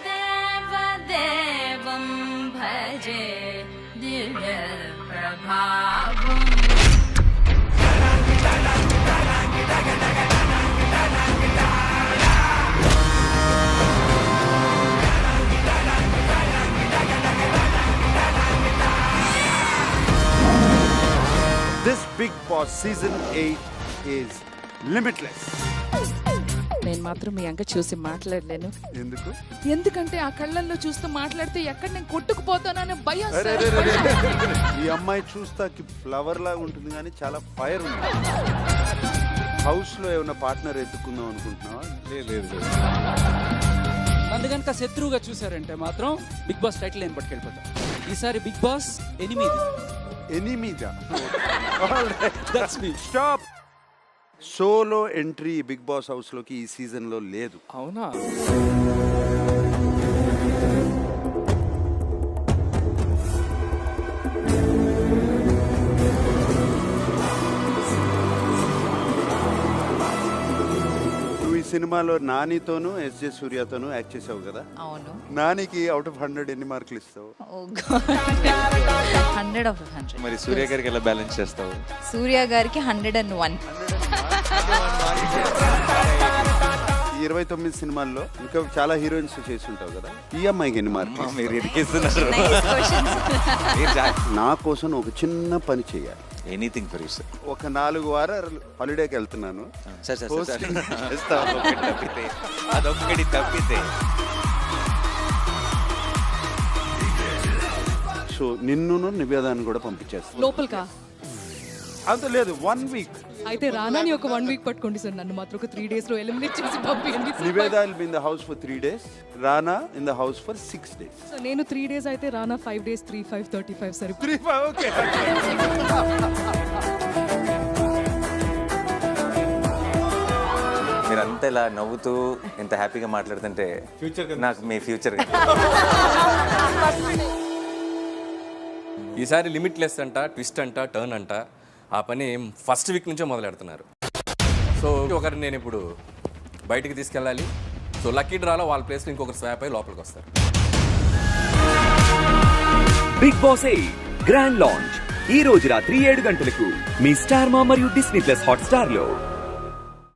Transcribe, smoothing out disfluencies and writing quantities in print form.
దేవదేవం భజే దివ్య ప్రభావం. This Big Boss Season 8 is limitless. నేను మాత్రం మీ అంక చూసి మాట్లాడలేను. ఎందుకు? ఎందుకంటే ఆ కళ్ళల్లో చూస్తూ మాట్లాడితే ఎక్కడ నేను కొట్టుకుపోతానని భయం. ఈ అమ్మాయి చూస్తాకి ఫ్లవర్ లాగా ఉంటుంది కానీ చాలా ఫైర్ ఉంది. హౌస్ లో ఏమైనా పార్ట్నర్ ఎత్తుకుందాం అనుకుంటున్నావా? లేదు. నన్ను కనుక శత్రువుగా చూసారంటే మాత్రం బిగ్ బాస్ టైటిల్ నేను పట్టుకెళ్ళిపోతాను. ఈసారి బిగ్ బాస్ ఎనిమిదా? Stop. Solo entry Bigg Boss house లోకి ఈ సీజన్ లో లేదు. అవునా? నువ్వు ఈ సినిమాలో నానితోనూ ఎస్జే సూర్యతోనూ యాక్ట్ చేసావు కదా? అవును. నానికి అవుట్ ఆఫ్ 100 ఎన్ని మార్కులు ఇస్తావు? 100 out of 100. మరి సూర్య గారికి ఎలా బ్యాలెన్స్ చేస్తావు? సూర్య గారికి 101. 29 సినిమాల్లో ఇంకా చాలా హీరోయిన్స్ చేసి ఉంటావు కదా, ఈ అమ్మాయికి ఎన్ని మార్కులు? మీరు ఇరికిస్తున్నారు. నా కోసం ఒక చిన్న పని చేయాలి. Anything for you sir. ఒక 4 వారాలు హాలిడేకి వెళ్తున్నాను. అదొక్కటి తప్పితే సో నిన్ను నివేదాన్ని కూడా పంపించేస్తాను లోపలికా? అంత లేదు, 1 వీక్. అయితే రానాని ఒక 1 వీక్ పట్టుకోండి సార్, నన్ను మాత్రం ఒక 3 days లో ఎలిమినేట్ చేసి పంపించండి. Niveda will be in the house for 3 days, Rana in the house for 6 days. So నేను 3 days అయితే రానా 5 days, 3, 5, 35 సరే. 3, 5 ఓకే. మీరంతా ఇలా నవ్వుతూ ఎంత హ్యాపీగా మాట్లాడుతుంటే నాకు మీ ఫ్యూచర్. ఈసారి లిమిట్లెస్ అంట, ట్విస్ట్ అంట, టర్న్ అంట, ఆ పని ఫస్ట్ వీక్ నుంచే మొదలెడుతున్నారు. సో ఒకరిని నేను ఇప్పుడు బయటికి తీసుకెళ్ళాలి. సో లక్కీ డ్రాలో వాళ్ళ ప్లేస్లో ఇంకొకరు స్వాప్ అయ్యి లోపలికి వస్తారు. బిగ్ బాస్ 8 గ్రాండ్ లాంచ్ ఈ రోజు రాత్రి 7 గంటలకు మీ స్టార్ మా మరియు డిస్నీ ప్లస్ హాట్ స్టార్ లో.